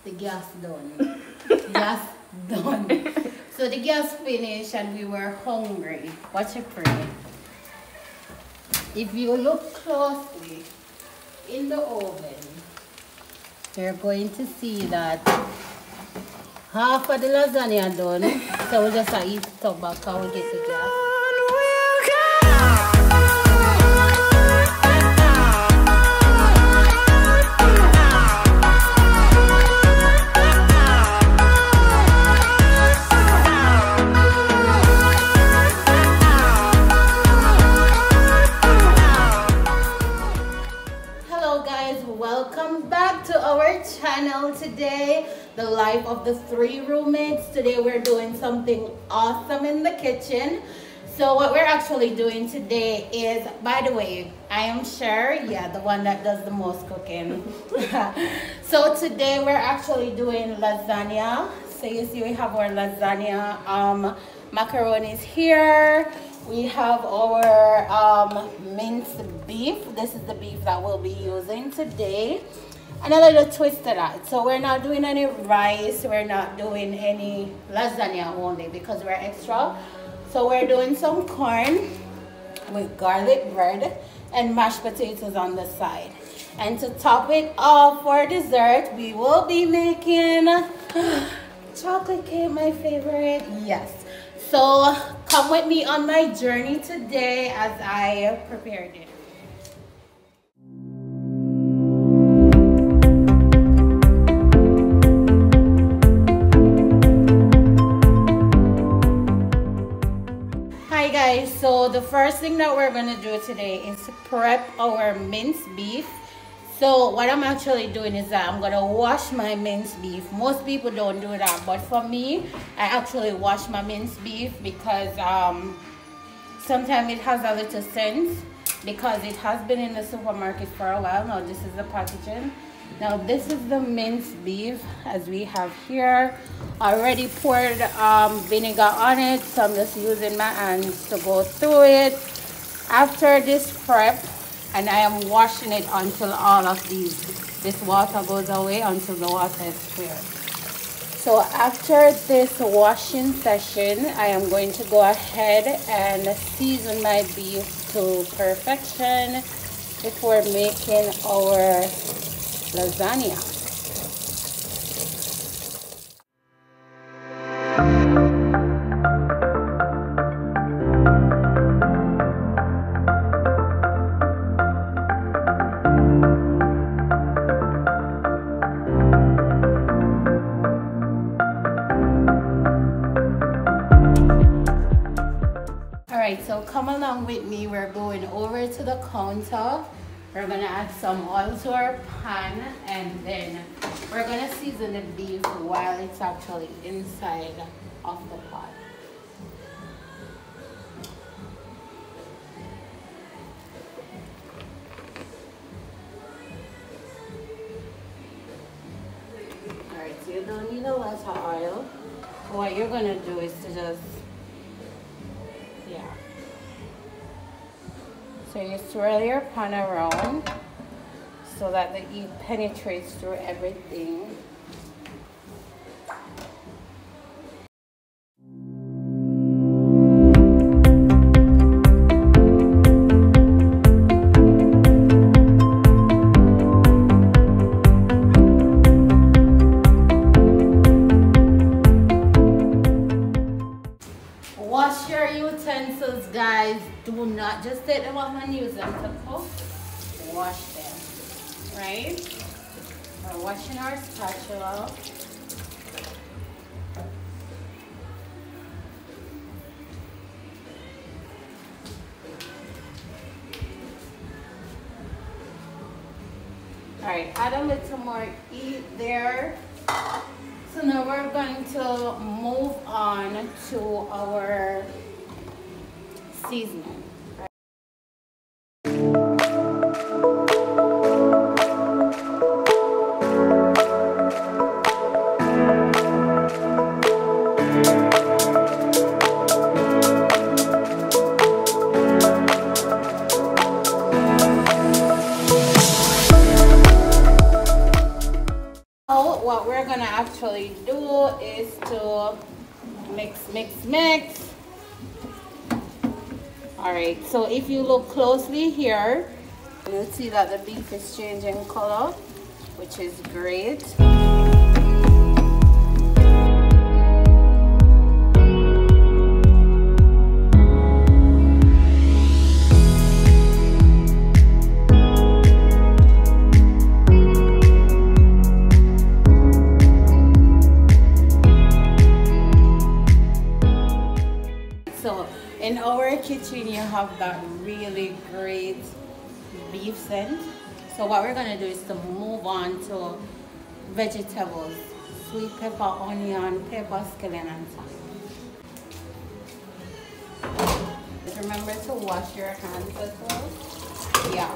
the gas done. Gas done. So the gas finished and we were hungry. Watch it pray. If you look closely in the oven, you're going to see that half of the lasagna done. So we'll just eat it up back and we'll get the gas. Welcome back to our channel. Today, the life of the 3 roommates. Today we're doing something awesome in the kitchen. So what we're actually doing today is, by the way, I am Cher, yeah, the one that does the most cooking. So today we're actually doing lasagna. So you see we have our lasagna macaronis here. We have our minced beef. This is the beef that we'll be using today. And a little twist to that. So we're not doing any rice. We're not doing any lasagna only because we're extra. So we're doing some corn with garlic bread and mashed potatoes on the side. And to top it off for dessert, we will be making chocolate cake, my favorite. Yes. So come with me on my journey today as I prepared it. Hi guys, so the first thing that we're gonna do today is prep our minced beef. So what I'm actually doing is that I'm gonna wash my minced beef. Most people don't do that, but for me, I actually wash my minced beef because sometimes it has a little sense because it has been in the supermarket for a while. Now this is the packaging. Now this is the minced beef as we have here. I already poured vinegar on it, so I'm just using my hands to go through it. After this prep, and I am washing it until all of this water goes away, until the water is clear. So after this washing session, I am going to go ahead and season my beef to perfection before making our lasagna. So come along with me. We're going over to the counter. We're gonna add some oil to our pan and then we're gonna season the beef while it's actually inside of the pot. Alright, so you don't need a lot of oil. What you're gonna do is to just so you swirl your pan around so that the heat penetrates through everything. Wash your utensils, guys. Do not just take them off and use them to cook. Wash them, right? We're washing our spatula. All right, add a little more heat there. So now we're going to move on to our seasoning. What we're we're gonna actually do is to mix. All right, so if you look closely here, you'll see that the beef is changing color, which is great. So in our kitchen, you have that really great beef scent. So what we're gonna do is to move on to vegetables: sweet pepper, onion, pepper, scallion, and thyme. Just remember to wash your hands as well. Yeah,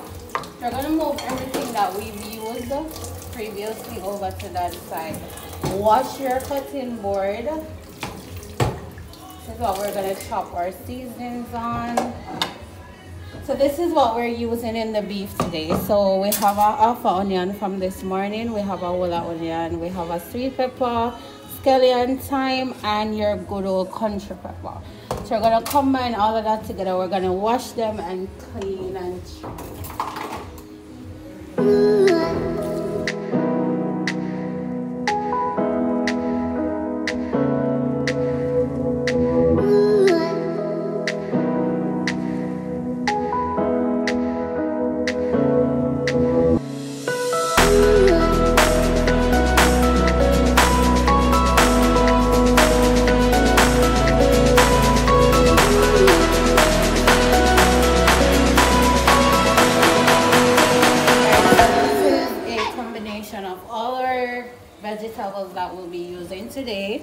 we're gonna move everything that we've used previously over to that side. Wash your cutting board. This is what we're going to chop our seasonings on. So this is what we're using in the beef today. So we have a half onion from this morning. We have a whole onion. We have a sweet pepper, scallion, thyme, and your good old country pepper. So we're going to combine all of that together. We're going to wash them and clean and chop. Vegetables that we'll be using today.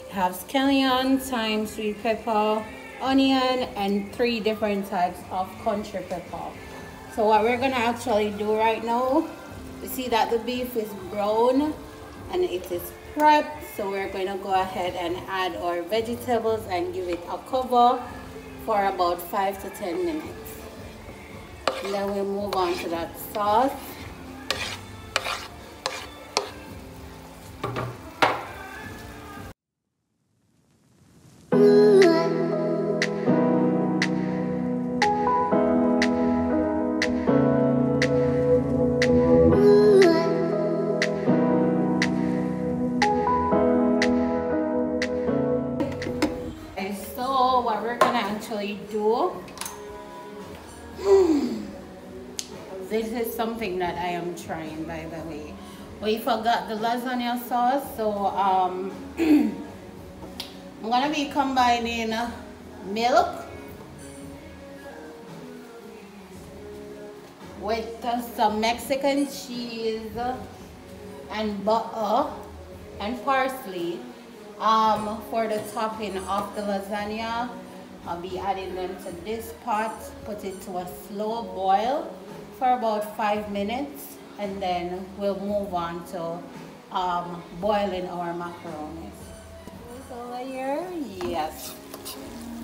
You have scallion, thyme, sweet pepper, onion, and 3 different types of country pepper. So what we're gonna actually do right now, we see that the beef is brown and it is prepped. So we're gonna go ahead and add our vegetables and give it a cover for about 5 to 10 minutes. And then we'll move on to that sauce. What we're gonna actually do, this is something that I am trying, by the way. We forgot the lasagna sauce, so I'm gonna be combining milk with some Mexican cheese and butter and parsley. For the topping of the lasagna, I'll be adding them to this pot, put it to a slow boil for about 5 minutes, and then we'll move on to boiling our macaronis. Over here, yes.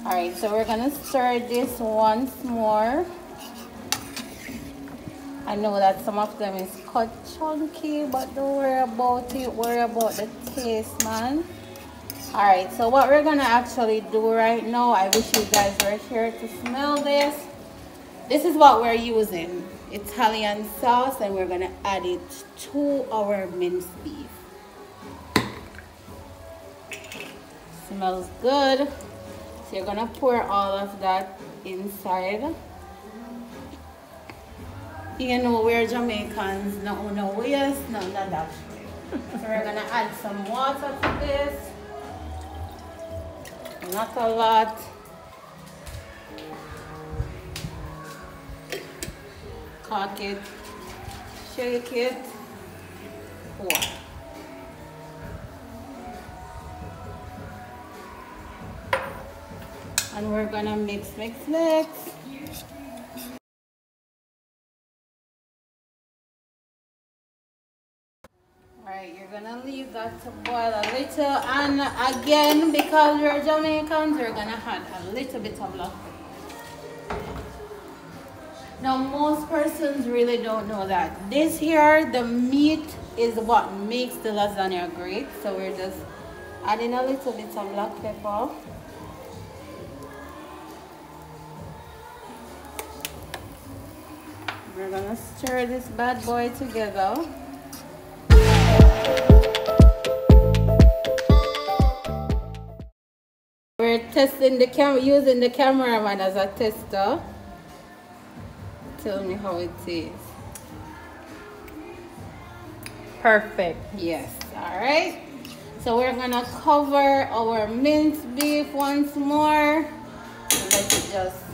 All right, so we're gonna stir this once more. I know that some of them is cut chunky, but don't worry about it. Worry about the taste, man. All right, so what we're gonna actually do right now, I wish you guys were here to smell this. This is what we're using, Italian sauce, and we're gonna add it to our minced beef. Smells good. So you're gonna pour all of that inside. You know, we're Jamaicans, no waste, none of that. So we're gonna add some water to this. Not a lot. Cock it, shake it, pour. And we're gonna mix. Alright, you're gonna leave that to boil a little, and again, because we're Jamaicans, we're gonna add a little bit of black pepper. Now, most persons really don't know that this here, the meat is what makes the lasagna great. So we're just adding a little bit of black pepper. We're gonna stir this bad boy together. We're testing the camera, using the cameraman as a tester. Tell me how it is. Perfect. Yes. All right. So we're gonna cover our minced beef once more. And let it just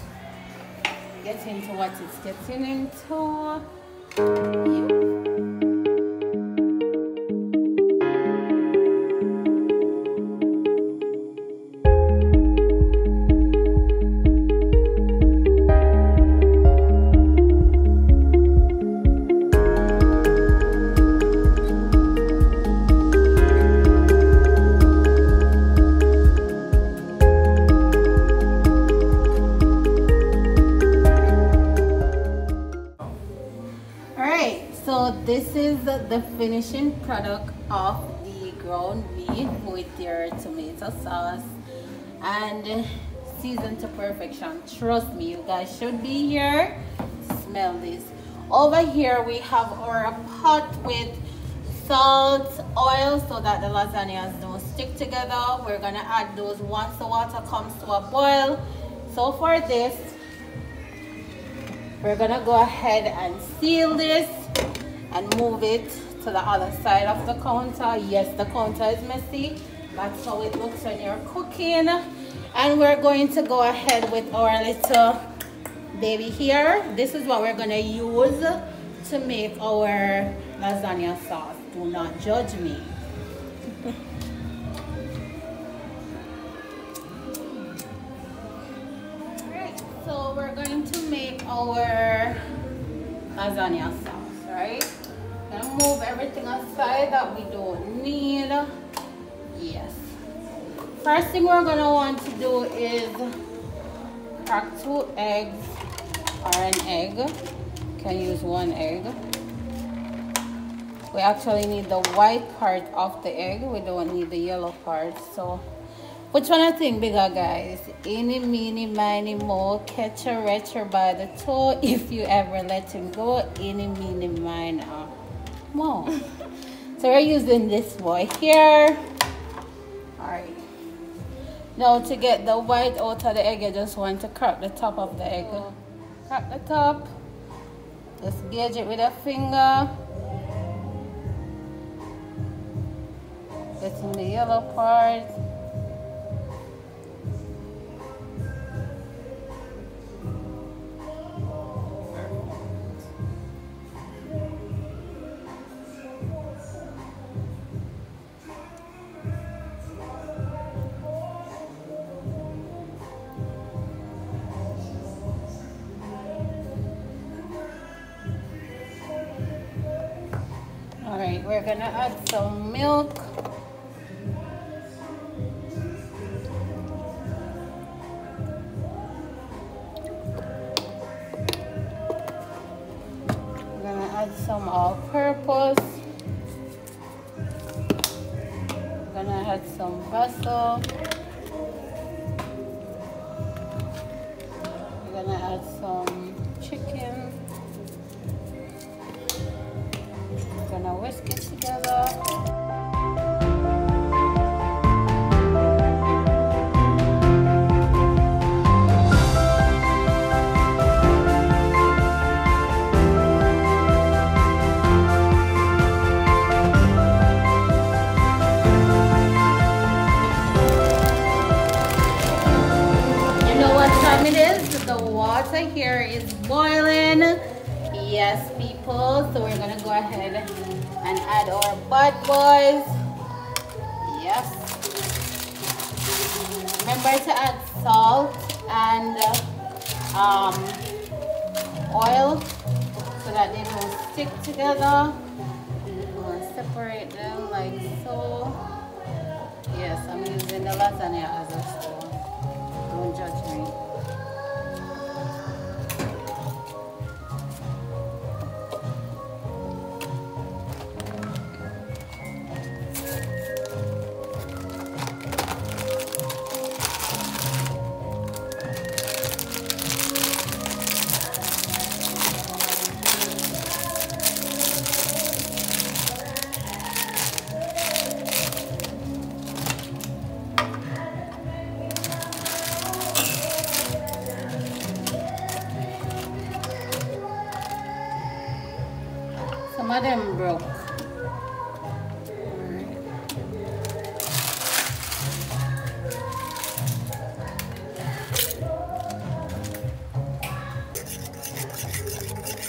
get into what it's getting into. This is the finishing product of the ground beef with your tomato sauce and seasoned to perfection. Trust me, you guys should be here to smell this. Over here we have our pot with salt, oil, so that the lasagnas don't stick together. We're gonna add those once the water comes to a boil. So for this, we're gonna go ahead and seal this and move it to the other side of the counter. Yes, the counter is messy. That's how it looks when you're cooking. And we're going to go ahead with our little baby here. This is what we're gonna use to make our lasagna sauce. Do not judge me. Alright, so we're going to make our lasagna sauce, right? Gonna move everything aside that we don't need. Yes. First thing we're gonna want to do is crack 2 eggs or an egg. You can use 1 egg. We actually need the white part of the egg. We don't need the yellow part. So, which one I think bigger, guys? Eeny, meeny, miny, mo, catch a retcher by the toe. If you ever let him go, eeny, meeny, miny, mo. So we're using this boy here. All right. Now to get the white out of the egg, I just want to crack the top of the egg. Crack the top. Just gauge it with a finger. Getting the yellow part. Alright, we're gonna add some milk. We're gonna add some all-purpose. We're gonna add some basil. We're gonna add some chicken. Gonna whisk it together. You know what time it is? The water here is boiling. Yes, people, so we're gonna go ahead and add our bad boys. Yes. Remember to add salt and oil so that they don't stick together. I'm gonna separate them like so. Yes, I'm using the lasagna as a spoon. Don't judge me. them broke.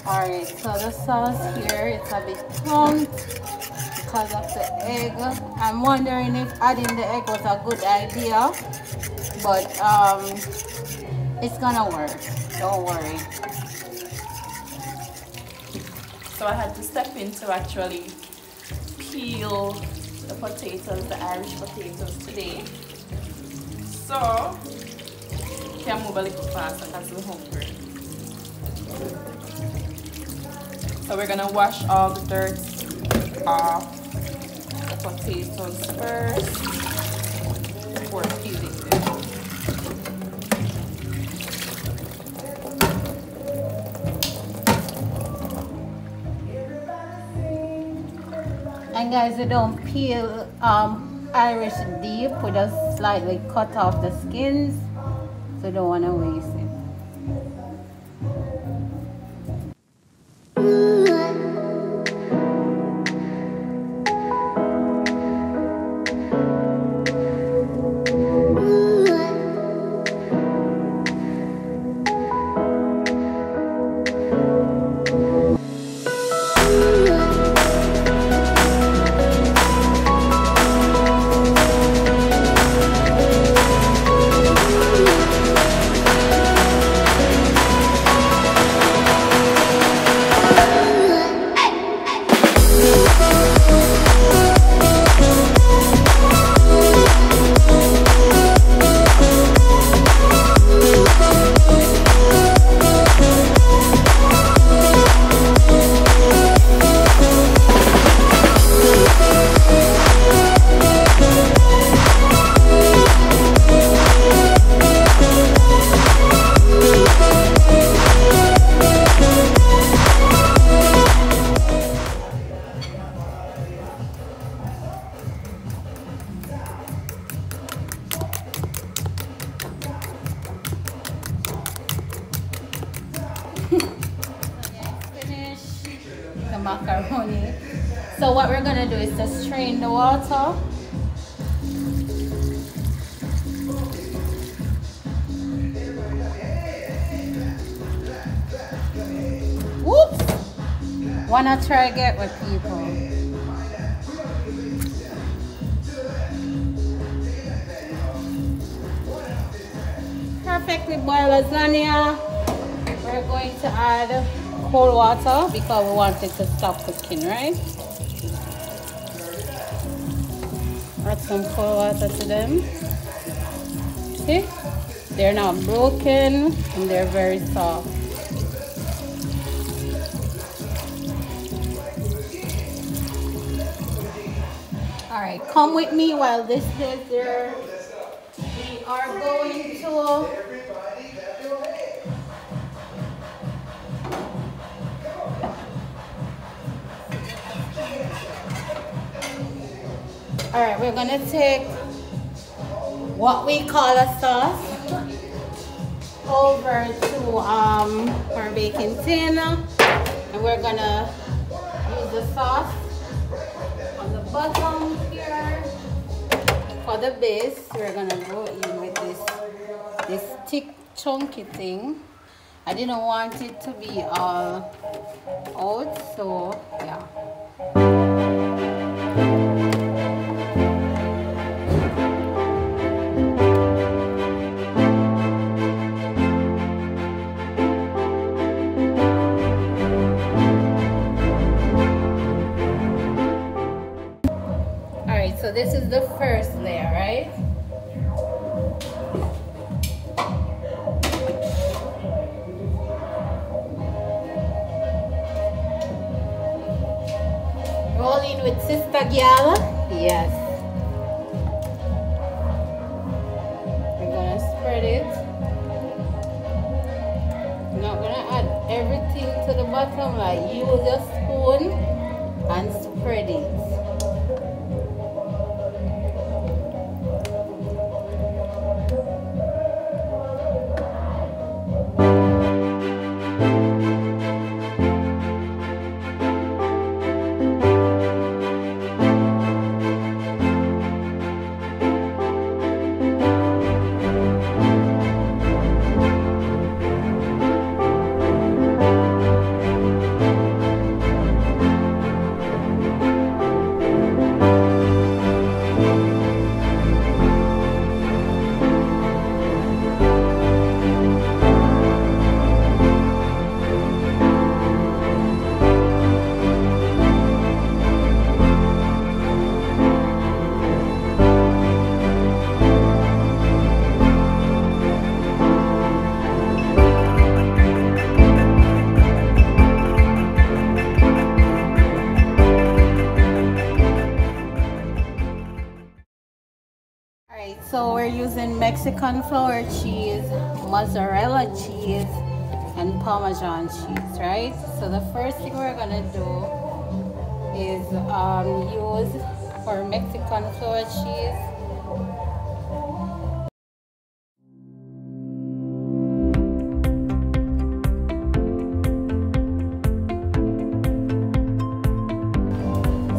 Alright, so the sauce here, it's a bit plump because of the egg. I'm wondering if adding the egg was a good idea, but it's gonna work, don't worry. So I had to step in to actually peel the potatoes, the Irish potatoes today. So can move a little faster because we're hungry. So we're gonna wash all the dirt off the potatoes first before peeling them. And guys, we don't peel Irish deep, we just slightly cut off the skins, so don't want to waste it. Macaroni. So what we're gonna do is just strain the water. Whoops! Wanna try get with people. Perfectly boiled lasagna. We're going to add cold water because we want it to stop cooking, right? Add some cold water to them. See? They're not broken and they're very soft. Alright, come with me while this is there. We are going to Alright, we're gonna take what we call a sauce over to our baking tin, and we're gonna use the sauce on the bottom here. For the base, we're gonna go in with this thick chunky thing. I didn't want it to be all out, so yeah. So this is the first layer, right? Rolling with Sister Gyal. Yes. We're gonna spread it. We're not gonna add everything to the bottom, like use a spoon and spread it. Right, so we're using Mexican flour cheese, mozzarella cheese, and Parmesan cheese, right? So the first thing we're gonna do is use our Mexican flour cheese.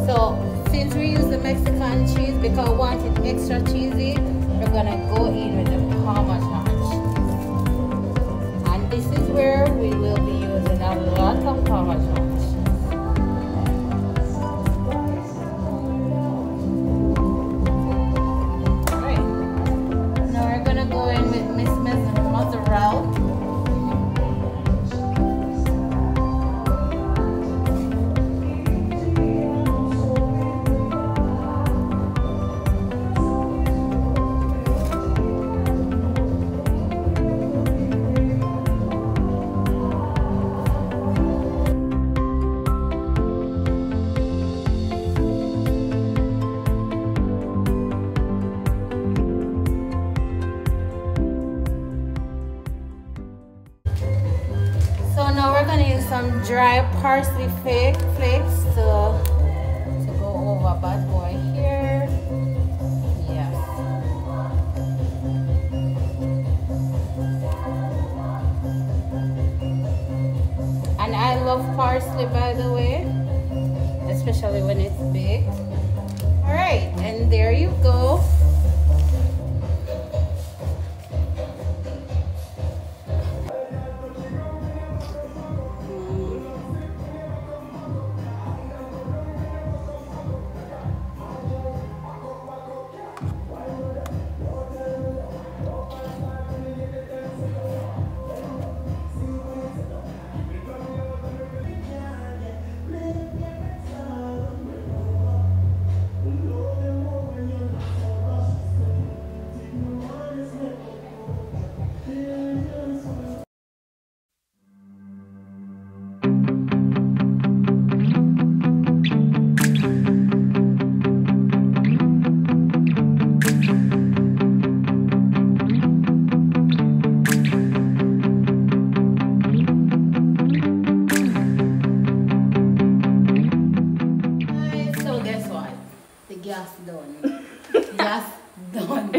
So since we use the Mexican cheese because we want it extra cheesy, we're gonna go in with the Parmesan cheese. And this is where we will be using a lot of Parmesan cheese. Alright. Now we're gonna go in with Miss Mozzarella. So now we're gonna use some dry parsley flakes to go over bad boy here. Yes. And I love parsley, by the way, especially when it's baked. All right, and there you go. Gas done. Gas done.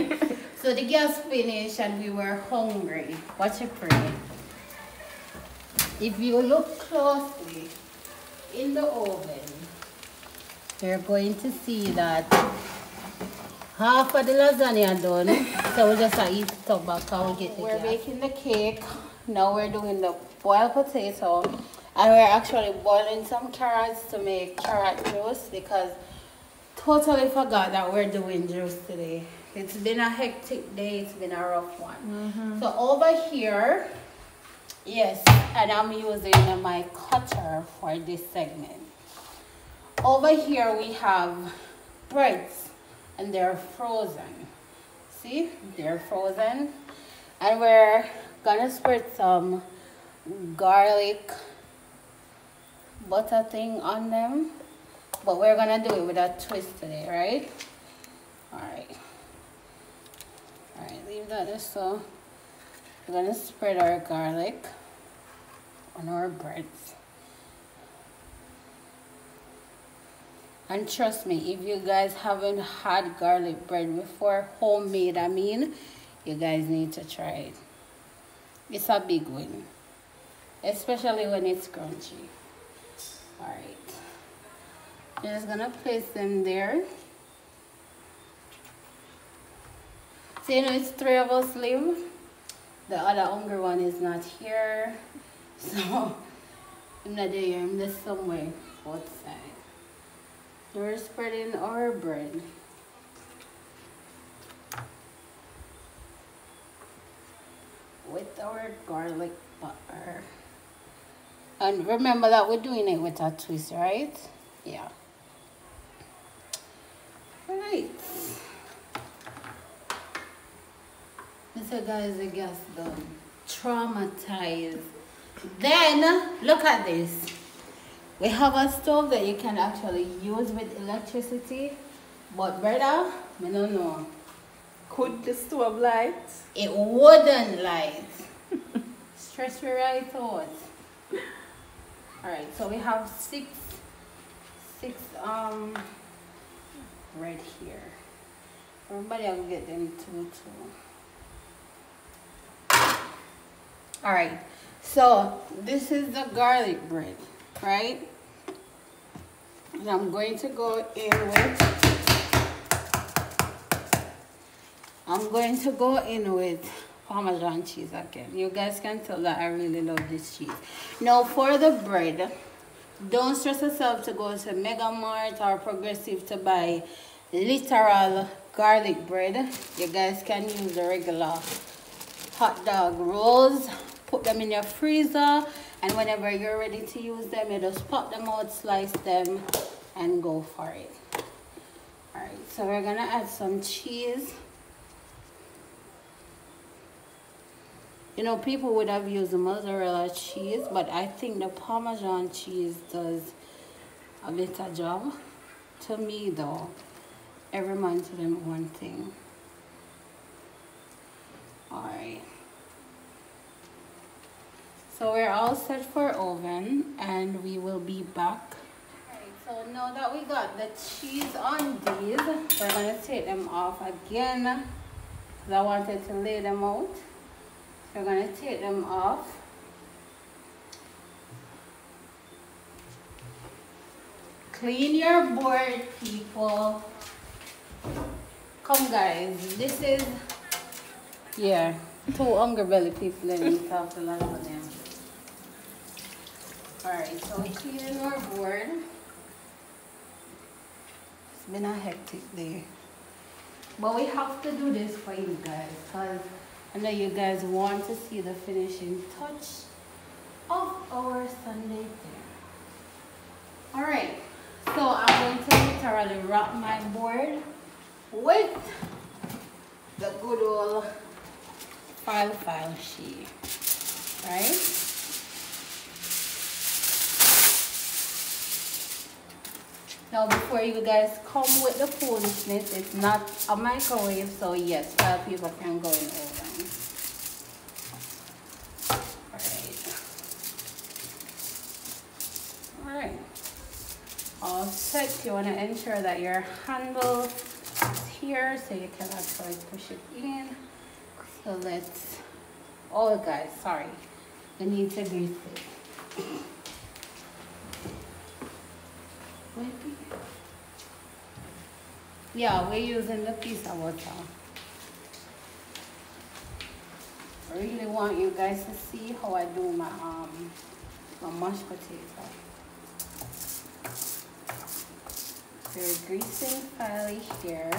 So the gas finished and we were hungry. Watch it pray. If you look closely in the oven, you're going to see that half of the lasagna done. So we'll just eat it up back and we'll get the We're baking the cake. Now we're doing the boiled potato. And we're actually boiling some carrots to make carrot juice because totally forgot that we're doing juice today. It's been a hectic day. It's been a rough one. So over here, yes, and I'm using my cutter for this segment. Over here we have breads and they're frozen. See, they're frozen. And we're gonna spread some garlic butter thing on them. But we're gonna do it with a twist today, right? Alright, leave that there. So we're gonna spread our garlic on our breads. And trust me, if you guys haven't had garlic bread before, homemade I mean, you guys need to try it. It's a big win, especially when it's crunchy. Alright. I'm just gonna place them there. So you know it's 3 of us live. The other hungry one is not here. So I'm not there, I'm just somewhere outside. We're spreading our bread. With our garlic butter. And remember that we're doing it with a twist, right? Yeah. Right. So guys, the gas done. Traumatized. Then look at this. We have a stove that you can actually use with electricity. But brother, I don't know. Could the stove light? It wouldn't light. Stress me right out. Alright, so we have six bread here. Everybody will get them two. Alright, so this is the garlic bread, right? And I'm going to go in with Parmesan cheese again. You guys can tell that I really love this cheese. Now for the bread, don't stress yourself to go to Mega Mart or Progressive to buy literal garlic bread. You guys can use the regular hot dog rolls. Put them in your freezer, and whenever you're ready to use them, you just pop them out, slice them, and go for it. Alright, so we're gonna add some cheese. You know, people would have used the mozzarella cheese, but I think the Parmesan cheese does a better job. To me though, every man to them one thing. Alright. So we're all set for oven, and we will be back. Alright, so now that we got the cheese on these, we're gonna take them off again, because I wanted to lay them out. We're going to take them off. Clean your board, people. Come guys, this is, yeah, two hungry belly people and we talk a lot about them. Alright, so we're cleaning our board. It's been a hectic day. But we have to do this for you guys, because I know you guys want to see the finishing touch of our Sunday dinner. Alright, so I'm going to literally wrap my board with the good old file sheet. Right? Now before you guys come with the foolishness, it's not a microwave, so yes, 5 people can go in oven. Alright. All set. You want to ensure that your handle is here so you can actually push it in. So let's, oh guys, sorry. I need to grease it. Yeah, we're using the piece of water. I really want you guys to see how I do my mashed potato. So we're greasing fairly here.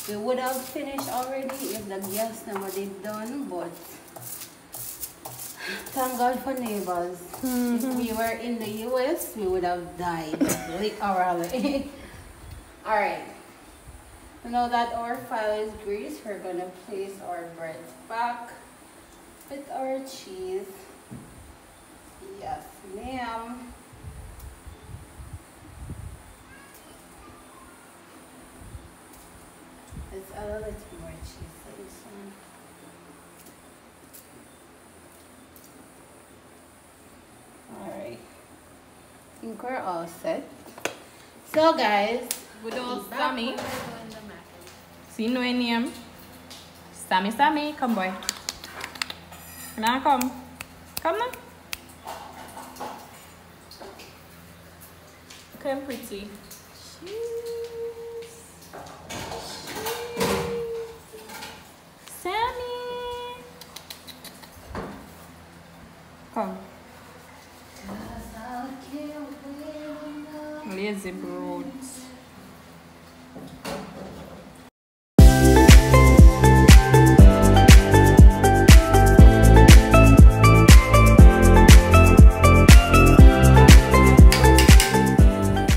We would have finished already if the gas never did done, but thank God for neighbors. If we were in the US, we would have died literally. Alright. Now that our file is greased, we're going to place our bread back with our cheese. Yes, ma'am. Let's add a little more cheese to this one. Alright. I think we're all set. So guys, Good old Sammy. See no name. Sammy, come boy. Now come. Come now. Come pretty. Sammy. Come. Lazy broads.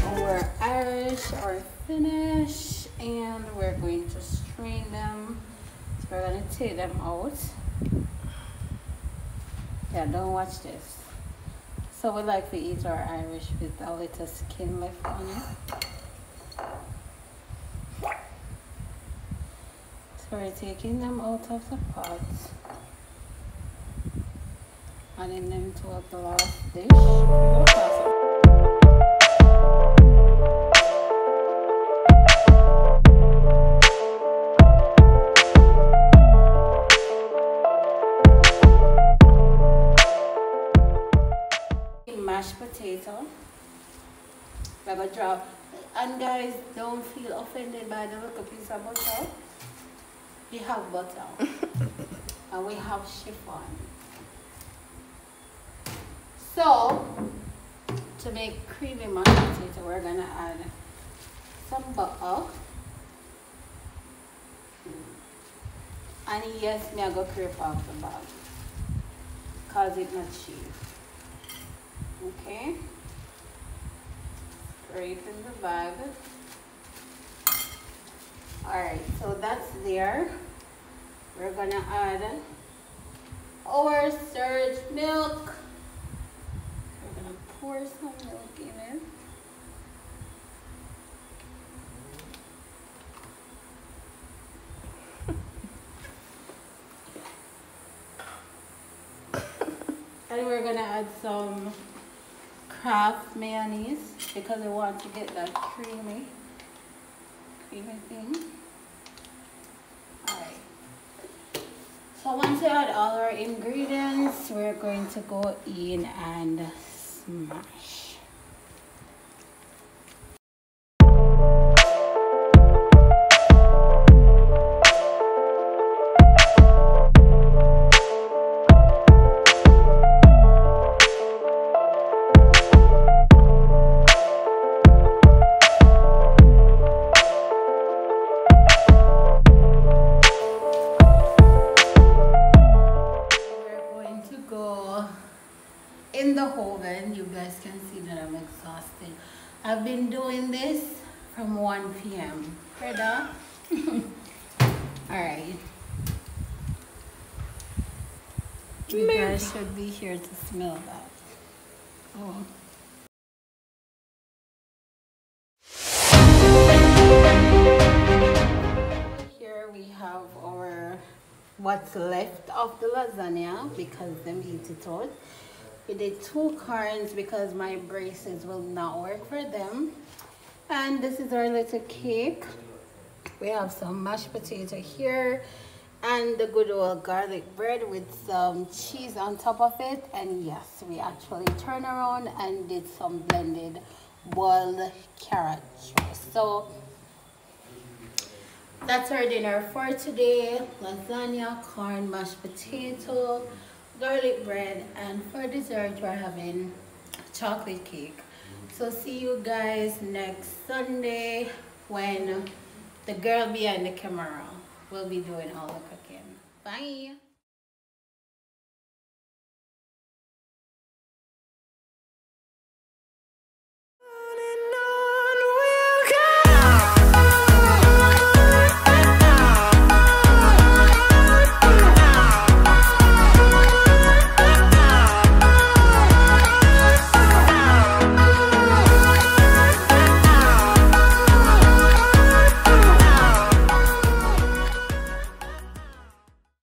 Our Irish are finished, and we're going to strain them. So we're going to take them out. Yeah, don't watch this. So we like to eat our Irish with a little skin left on it. So we're taking them out of the pot, adding them to a glass dish. No problem. Mashed potato. We're gonna drop. And guys, don't feel offended by the little piece of butter. We have butter and we have chiffon. So, to make creamy mashed potato, we're gonna add some butter. And yes, me I go crepe off the bag, cause it's not cheap. Okay. Scrape in the bag. Alright, so that's there. We're gonna add our surge milk. We're gonna pour some milk in it. And we're gonna add some Kraft mayonnaise because we want to get that creamy thing. Alright. So once we add all our ingredients, we're going to go in and smash. In the oven. You guys can see that I'm exhausted. I've been doing this from 1 p.m. Ready? Alright. You guys should be here to smell that. Oh. Here we have our what's left of the lasagna because them eat it out. We did 2 corns because my braces will not work for them. And this is our little cake. We have some mashed potato here and the good old garlic bread with some cheese on top of it. And yes, we actually turned around and did some blended boiled carrot juice. So that's our dinner for today. Lasagna, corn, mashed potato, garlic bread, and for dessert we're having chocolate cake. So see you guys next Sunday when the girl behind the camera will be doing all the cooking. Bye.